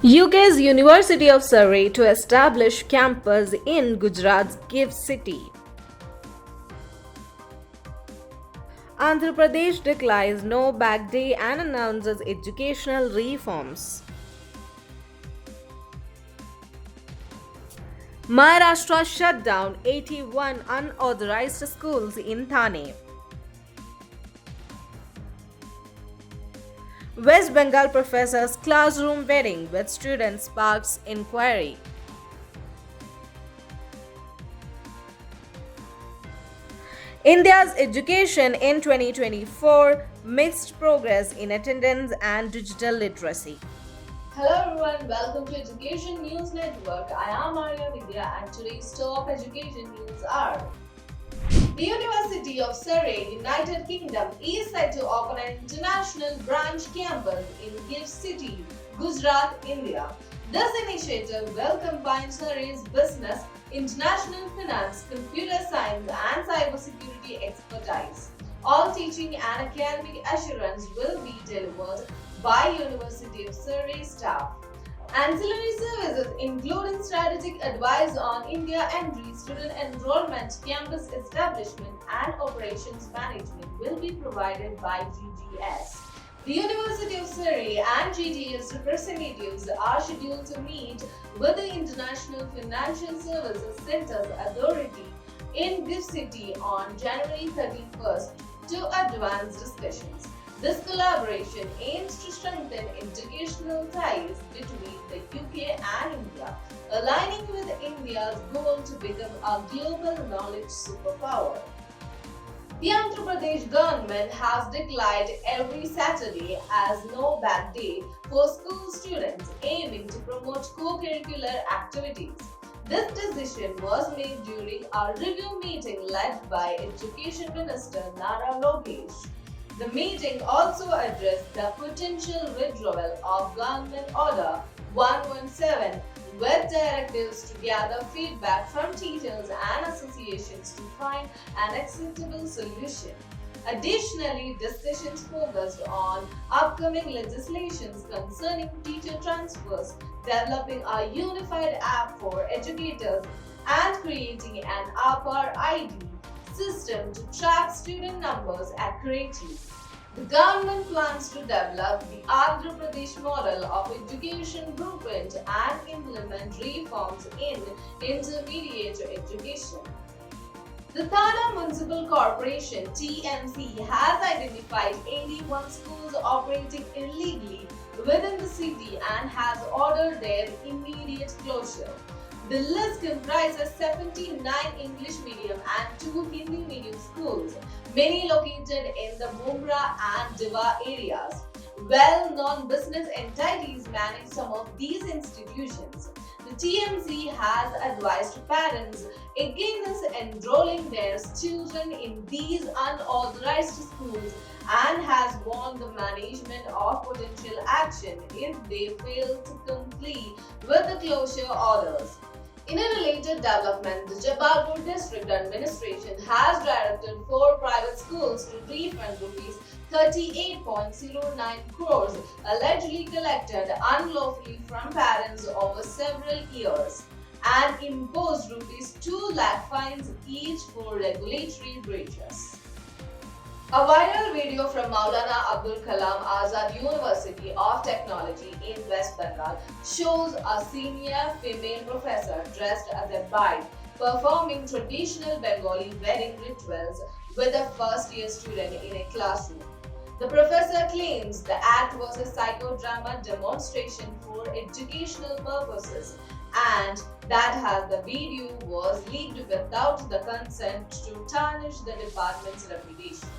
UK's University of Surrey to establish campus in Gujarat's GIFT city. Andhra Pradesh declares no back day and announces educational reforms. Maharashtra shut down 81 unauthorized schools in Thane. West Bengal professor's classroom wedding with students sparks inquiry. India's education in 2024 mixed progress in attendance and digital literacy. Hello everyone, welcome to Education News Network. I am Arya Vidya and today's top education news are: the University of Surrey, United Kingdom is set to open an international branch campus in GIFT City, Gujarat, India. This initiative will combine Surrey's business, international finance, computer science, and cybersecurity expertise. All teaching and academic assurance will be delivered by University of Surrey staff. Ancillary services including strategic advice on India entry, student enrollment, campus establishment and operations management will be provided by GGS. The University of Surrey and GGS representatives are scheduled to meet with the International Financial Services Centers Authority in GIFT City on January 31st to advance discussions. This collaboration aims to strengthen educational ties between the UK and India, aligning with India's goal to become a global knowledge superpower. The Andhra Pradesh government has declared every Saturday as no bad day for school students, aiming to promote co-curricular activities. This decision was made during a review meeting led by Education Minister Nara Lokesh. The meeting also addressed the potential withdrawal of Government Order 117 with directives to gather feedback from teachers and associations to find an acceptable solution. Additionally, discussions focused on upcoming legislations concerning teacher transfers, developing a unified app for educators, and creating an APAR ID system to track student numbers accurately. The government plans to develop the Andhra Pradesh model of education blueprint and implement reforms in intermediate education. The Thane Municipal Corporation (TMC) has identified 81 schools operating illegally within the city and has ordered their immediate closure. The list comprises 79 English medium and 2 Hindi medium schools, many located in the Mumra and Diva areas. Well-known business entities manage some of these institutions. The TMC has advised parents against enrolling their children in these unauthorized schools and has warned the management of potential action if they fail to comply with the closure orders. In a related development, the Jabalpur District Administration has directed 4 private schools to refund rupees 38.09 crores allegedly collected unlawfully from parents over several years and imposed rupees 2 lakh fines each for regulatory breaches. A viral video from Maulana Abdul Kalam Azad University of Technology in West Bengal shows a senior female professor dressed as a bride performing traditional Bengali wedding rituals with a first year student in a classroom. The professor claims the act was a psychodrama demonstration for educational purposes and that the video was leaked without the consent to tarnish the department's reputation.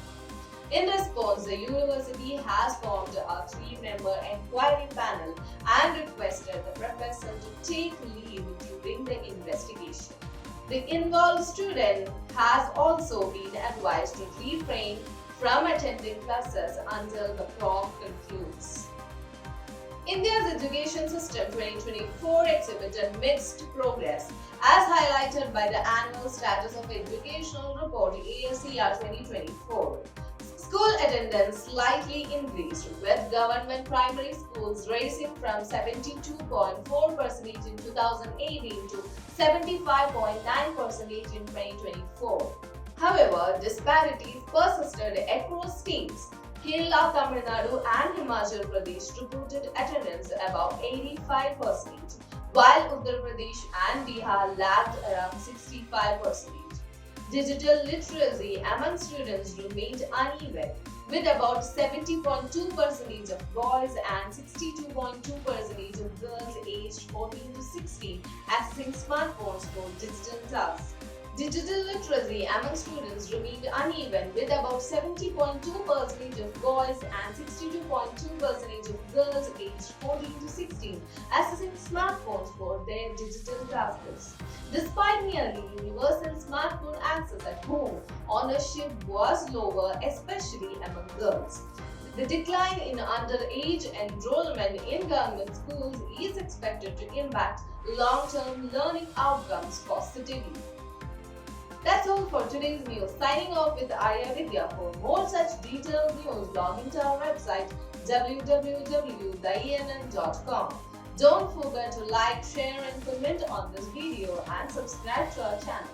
In response, the university has formed a 3-member inquiry panel and requested the professor to take leave during the investigation. The involved student has also been advised to refrain from attending classes until the probe concludes. India's education system 2024 exhibited mixed progress as highlighted by the Annual Status of Educational Report ASER 2024. School attendance slightly increased, with government primary schools rising from 72.4% in 2018 to 75.9% in 2024. However, disparities persisted across states. Kerala, Tamil Nadu, and Himachal Pradesh reported attendance above 85%, while Uttar Pradesh and Bihar lagged around 65%. Digital literacy among students remained uneven, with about 70.2% of boys and 62.2% of girls aged 14 to 16 accessing smartphones for digital tasks. Digital literacy among students remained uneven, with about 70.2% of boys and 62.2% of girls aged 14 to 16 accessing smartphones for their digital tasks. Despite nearly universal smartphone access at home, ownership was lower, especially among girls. The decline in underage enrollment in government schools is expected to impact long-term learning outcomes positively. That's all for today's news. Signing off with Arya Vidya. For more such detailed news, log into our website www.theann.com. Don't forget to like, share and comment on this video and subscribe to our channel.